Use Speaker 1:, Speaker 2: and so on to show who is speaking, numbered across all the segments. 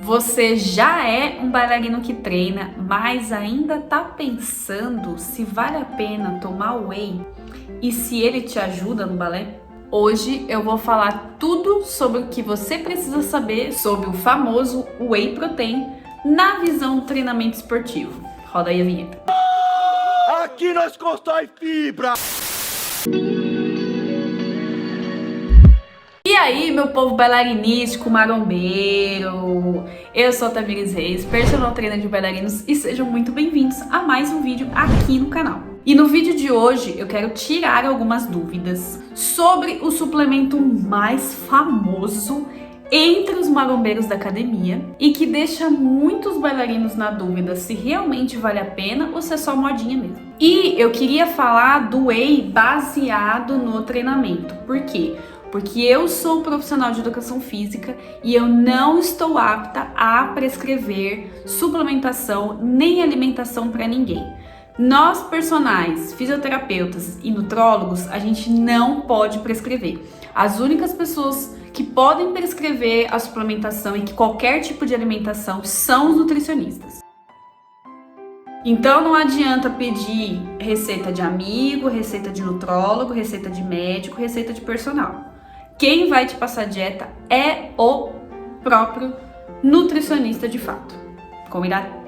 Speaker 1: Você já é um bailarino que treina, mas ainda tá pensando se vale a pena tomar whey e se ele te ajuda no balé? Hoje eu vou falar tudo sobre o que você precisa saber sobre o famoso whey protein na visão do treinamento esportivo. Roda aí a vinheta.
Speaker 2: Aqui nós constrói fibra!
Speaker 1: E aí, meu povo bailarinístico, marombeiro, eu sou a Tamires Reis, personal trainer de bailarinos, e sejam muito bem-vindos a mais um vídeo aqui no canal. E no vídeo de hoje eu quero tirar algumas dúvidas sobre o suplemento mais famoso entre os marombeiros da academia e que deixa muitos bailarinos na dúvida se realmente vale a pena ou se é só modinha mesmo. E eu queria falar do whey baseado no treinamento. Por quê? Porque eu sou profissional de educação física e eu não estou apta a prescrever suplementação nem alimentação para ninguém. Nós, personagens, fisioterapeutas e nutrólogos, a gente não pode prescrever. As únicas pessoas que podem prescrever a suplementação e que qualquer tipo de alimentação são os nutricionistas. Então não adianta pedir receita de amigo, receita de nutrólogo, receita de médico, receita de personal. Quem vai te passar dieta é o próprio nutricionista de fato. Combinado?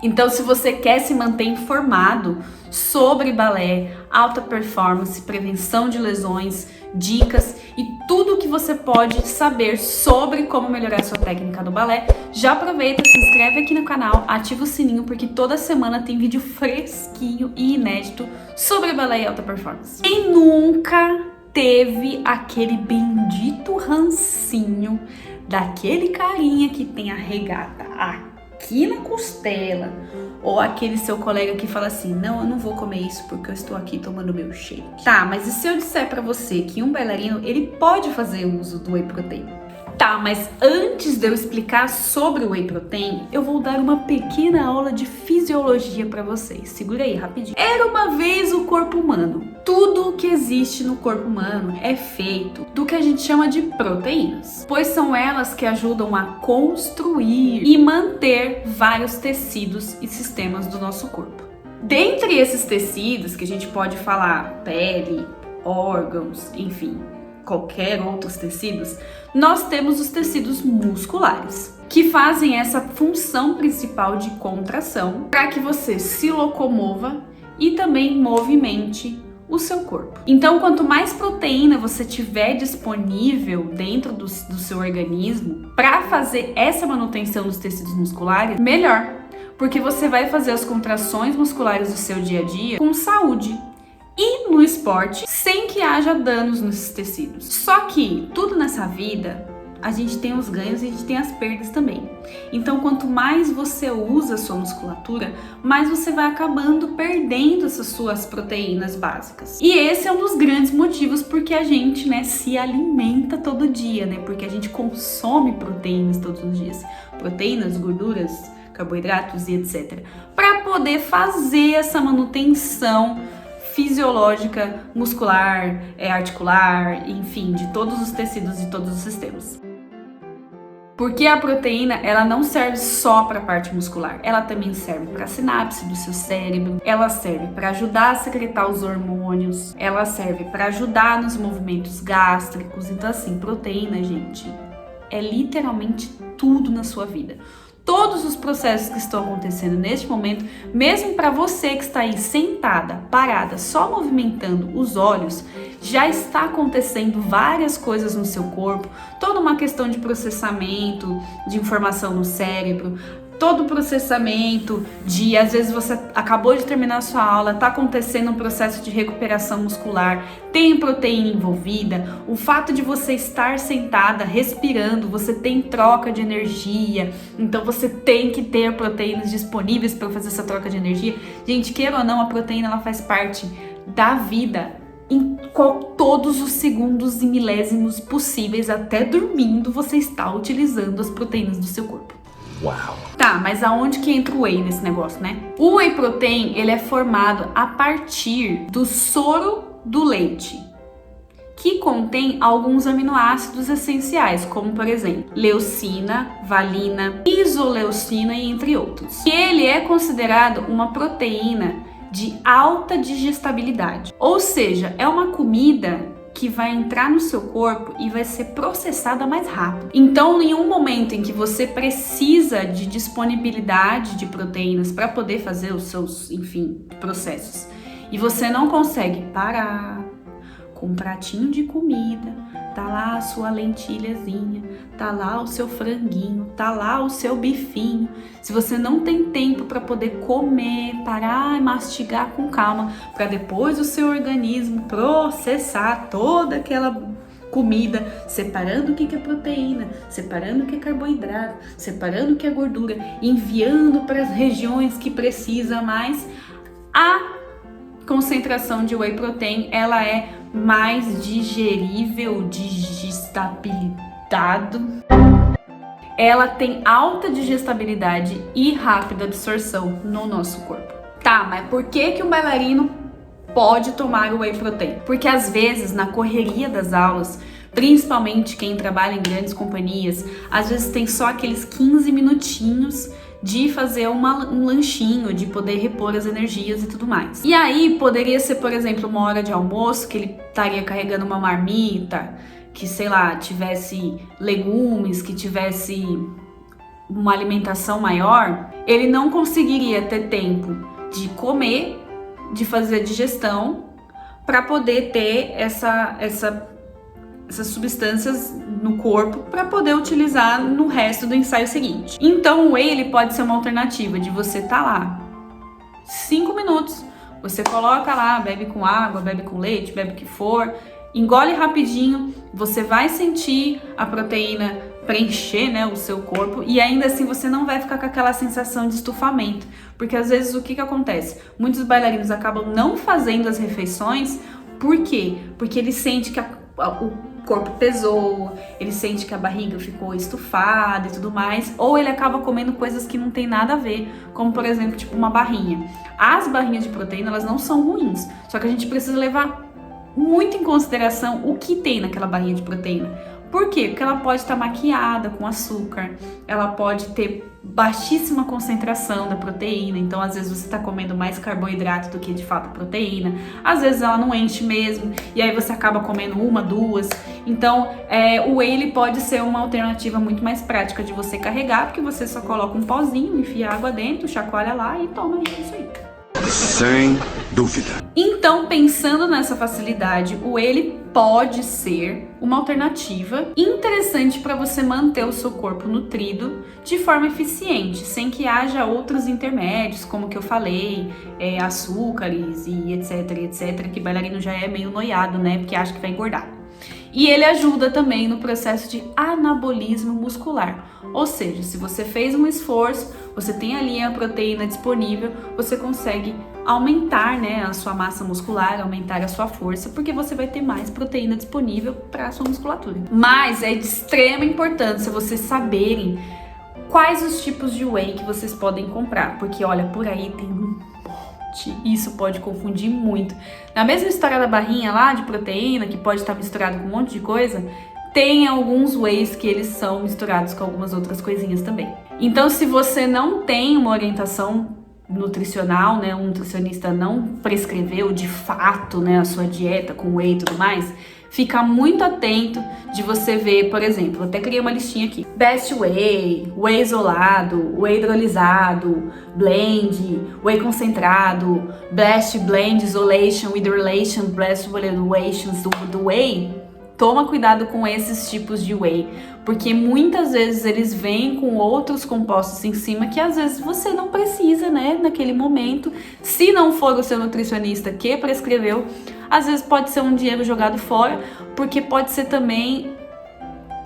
Speaker 1: Então, se você quer se manter informado sobre balé, alta performance, prevenção de lesões, dicas e tudo que você pode saber sobre como melhorar sua técnica do balé, já aproveita, se inscreve aqui no canal, ativa o sininho porque toda semana tem vídeo fresquinho e inédito sobre balé e alta performance. Quem nunca teve aquele bendito rancinho daquele carinha que tem a regata aqui na costela, ou aquele seu colega que fala assim: não, eu não vou comer isso porque eu estou aqui tomando meu shake. Tá, mas e se eu disser pra você que um bailarino, ele pode fazer uso do whey protein? Tá, mas antes de eu explicar sobre o whey protein, eu vou dar uma pequena aula de fisiologia pra vocês. Segura aí, rapidinho. Era uma vez o corpo humano. Tudo que existe no corpo humano é feito do que a gente chama de proteínas, pois são elas que ajudam a construir e manter vários tecidos e sistemas do nosso corpo. Dentre esses tecidos, que a gente pode falar pele, órgãos, enfim, qualquer outros tecidos, nós temos os tecidos musculares, que fazem essa função principal de contração para que você se locomova e também movimente o seu corpo. Então, quanto mais proteína você tiver disponível dentro do seu organismo para fazer essa manutenção dos tecidos musculares, melhor, porque você vai fazer as contrações musculares do seu dia a dia com saúde e no esporte sem que haja danos nesses tecidos. Só que tudo nessa vida, a gente tem os ganhos e a gente tem as perdas também. Então, quanto mais você usa a sua musculatura, mais você vai acabando perdendo essas suas proteínas básicas. E esse é um dos grandes motivos porque a gente, se alimenta todo dia, porque a gente consome proteínas todos os dias. Proteínas, gorduras, carboidratos e etc. Para poder fazer essa manutenção fisiológica, muscular, articular, enfim, de todos os tecidos e todos os sistemas. Porque a proteína, ela não serve só para a parte muscular, ela também serve para a sinapse do seu cérebro, ela serve para ajudar a secretar os hormônios, ela serve para ajudar nos movimentos gástricos. Então, assim, proteína, gente, é literalmente tudo na sua vida. Todos os processos que estão acontecendo neste momento, mesmo para você que está aí sentada, parada, só movimentando os olhos, já está acontecendo várias coisas no seu corpo, toda uma questão de processamento de informação no cérebro, todo o processamento de, às vezes você acabou de terminar a sua aula, está acontecendo um processo de recuperação muscular, tem proteína envolvida, o fato de você estar sentada, respirando, você tem troca de energia, então você tem que ter proteínas disponíveis para fazer essa troca de energia. Gente, queira ou não, a proteína ela faz parte da vida em todos os segundos e milésimos possíveis, até dormindo você está utilizando as proteínas do seu corpo.
Speaker 2: Uau!
Speaker 1: Tá, mas aonde que entra o whey nesse negócio, O whey protein, ele é formado a partir do soro do leite. que contém alguns aminoácidos essenciais, como por exemplo, leucina, valina, isoleucina e entre outros. E ele é considerado uma proteína de alta digestibilidade, ou seja, é uma comida que vai entrar no seu corpo e vai ser processada mais rápido. Então, em um momento em que você precisa de disponibilidade de proteínas para poder fazer os seus, enfim, processos, e você não consegue parar com um pratinho de comida, tá lá a sua lentilhazinha, tá lá o seu franguinho, tá lá o seu bifinho. Se você não tem tempo para poder comer, parar e mastigar com calma, para depois o seu organismo processar toda aquela comida, separando o que é proteína, separando o que é carboidrato, separando o que é gordura, enviando para as regiões que precisa mais, a concentração de whey protein, ela é mais digerível, digestibilizado. Ela tem alta digestibilidade e rápida absorção no nosso corpo. Tá, mas por que um bailarino pode tomar o whey protein? Porque às vezes na correria das aulas, principalmente quem trabalha em grandes companhias, às vezes tem só aqueles 15 minutinhos de fazer um lanchinho, de poder repor as energias e tudo mais. E aí poderia ser, por exemplo, uma hora de almoço que ele estaria carregando uma marmita, que sei lá, tivesse legumes, que tivesse uma alimentação maior, ele não conseguiria ter tempo de comer, de fazer a digestão, para poder ter essas substâncias no corpo para poder utilizar no resto do ensaio seguinte. Então o whey ele pode ser uma alternativa de você tá lá 5 minutos, você coloca lá, bebe com água, bebe com leite, bebe o que for, engole rapidinho, você vai sentir a proteína preencher, né, o seu corpo, e ainda assim você não vai ficar com aquela sensação de estufamento, porque às vezes o que acontece? Muitos bailarinos acabam não fazendo as refeições. Por quê? Porque ele sente que o corpo pesou, ele sente que a barriga ficou estufada e tudo mais, ou ele acaba comendo coisas que não tem nada a ver, como por exemplo, tipo uma barrinha. As barrinhas de proteína, elas não são ruins, só que a gente precisa levar muito em consideração o que tem naquela barrinha de proteína. Por quê? Porque ela pode estar maquiada com açúcar, ela pode ter baixíssima concentração da proteína, então às vezes você está comendo mais carboidrato do que de fato proteína, às vezes ela não enche mesmo, e aí você acaba comendo uma, duas. Então o whey ele pode ser uma alternativa muito mais prática de você carregar, porque você só coloca um pozinho, enfia água dentro, chacoalha lá e toma isso aí.
Speaker 2: Sem dúvida.
Speaker 1: Então, pensando nessa facilidade, o whey ele pode ser uma alternativa interessante para você manter o seu corpo nutrido de forma eficiente, sem que haja outros intermédios, como que eu falei, açúcares e etc, que bailarino já é meio noiado, né, porque acha que vai engordar. E ele ajuda também no processo de anabolismo muscular. Ou seja, se você fez um esforço, você tem ali a proteína disponível, você consegue aumentar, né, a sua massa muscular, aumentar a sua força, porque você vai ter mais proteína disponível para a sua musculatura. Mas é de extrema importância vocês saberem quais os tipos de whey que vocês podem comprar, porque olha, por aí tem um monte, isso pode confundir muito. Na mesma história da barrinha lá de proteína, que pode estar misturado com um monte de coisa, tem alguns wheys que eles são misturados com algumas outras coisinhas também. Então, se você não tem uma orientação nutricional, né, um nutricionista não prescreveu de fato, né, a sua dieta com whey e tudo mais, fica muito atento de você ver, por exemplo, eu até criei uma listinha aqui: Best Whey, Whey isolado, Whey hidrolisado, Blend, Whey concentrado, Best Blend Isolation with Relation, Best Relations do Whey. Toma cuidado com esses tipos de whey, porque muitas vezes eles vêm com outros compostos em cima que às vezes você não precisa, né, naquele momento. Se não for o seu nutricionista que prescreveu, às vezes pode ser um dinheiro jogado fora, porque pode ser também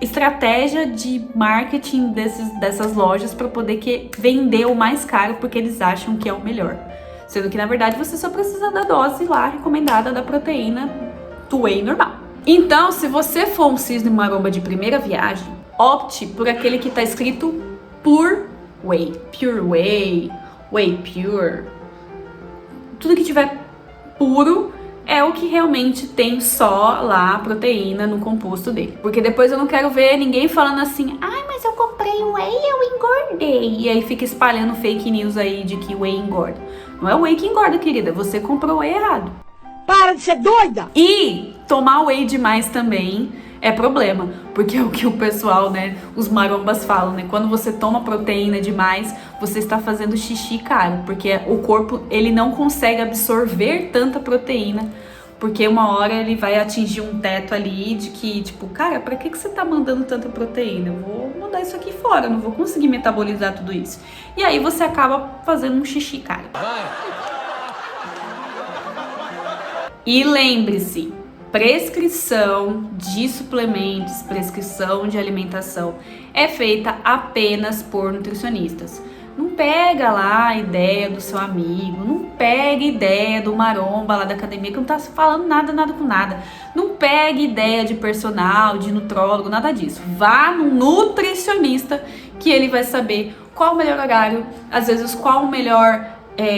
Speaker 1: estratégia de marketing dessas lojas para poder vender o mais caro, porque eles acham que é o melhor. Sendo que na verdade você só precisa da dose lá recomendada da proteína do whey normal. Então, se você for um cisne maromba de primeira viagem, opte por aquele que está escrito Pure Whey, Whey Pure. Tudo que tiver puro é o que realmente tem só lá proteína no composto dele. Porque depois eu não quero ver ninguém falando assim, ai, mas eu comprei whey e eu engordei. E aí fica espalhando fake news aí de que whey engorda. Não é o whey que engorda, querida, você comprou whey errado.
Speaker 3: Para de ser doida!
Speaker 1: E tomar whey demais também é problema, porque é o que o pessoal, né, os marombas falam, né? Quando você toma proteína demais, você está fazendo xixi caro, porque o corpo, ele não consegue absorver tanta proteína, porque uma hora ele vai atingir um teto ali de que, tipo, cara, pra que você tá mandando tanta proteína? Eu vou mandar isso aqui fora, eu não vou conseguir metabolizar tudo isso. E aí você acaba fazendo um xixi caro. E lembre-se, prescrição de suplementos, prescrição de alimentação é feita apenas por nutricionistas. Não pega lá a ideia do seu amigo, não pega ideia do maromba lá da academia que não tá falando nada com nada. Não pega ideia de personal, de nutrólogo, nada disso. Vá no nutricionista que ele vai saber qual o melhor horário, às vezes qual o melhor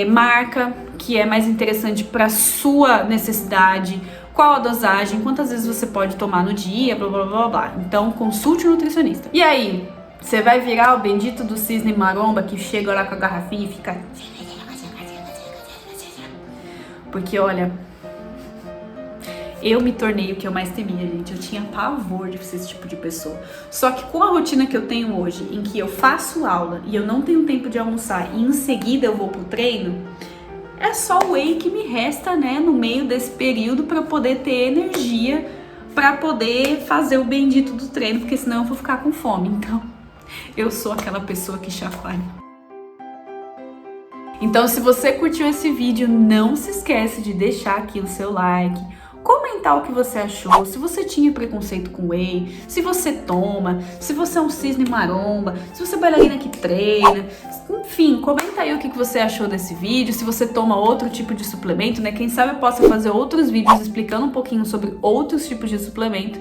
Speaker 1: marca que é mais interessante para sua necessidade, qual a dosagem, quantas vezes você pode tomar no dia, blá blá blá blá. Então consulte o nutricionista. E aí, você vai virar o bendito do cisne maromba que chega lá com a garrafinha e fica... Porque olha, eu me tornei o que eu mais temia, gente. Eu tinha pavor de ser esse tipo de pessoa. Só que com a rotina que eu tenho hoje, em que eu faço aula e eu não tenho tempo de almoçar e em seguida eu vou pro treino, é só o whey que me resta, né, no meio desse período para poder ter energia para poder fazer o bendito do treino, porque senão eu vou ficar com fome. Então, eu sou aquela pessoa que chacoalha. Então, se você curtiu esse vídeo, não se esquece de deixar aqui o seu like, comentar o que você achou, se você tinha preconceito com whey, se você toma, se você é um cisne maromba, se você é bailarina que treina, enfim, comenta aí o que você achou desse vídeo, se você toma outro tipo de suplemento, né? Quem sabe eu possa fazer outros vídeos explicando um pouquinho sobre outros tipos de suplemento.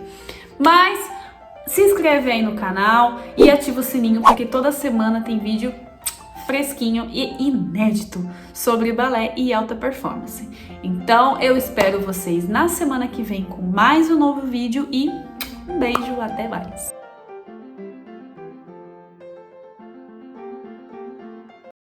Speaker 1: Mas se inscreve aí no canal e ativa o sininho, porque toda semana tem vídeo fresquinho e inédito sobre balé e alta performance. Então eu espero vocês na semana que vem com mais um novo vídeo e um beijo, até mais!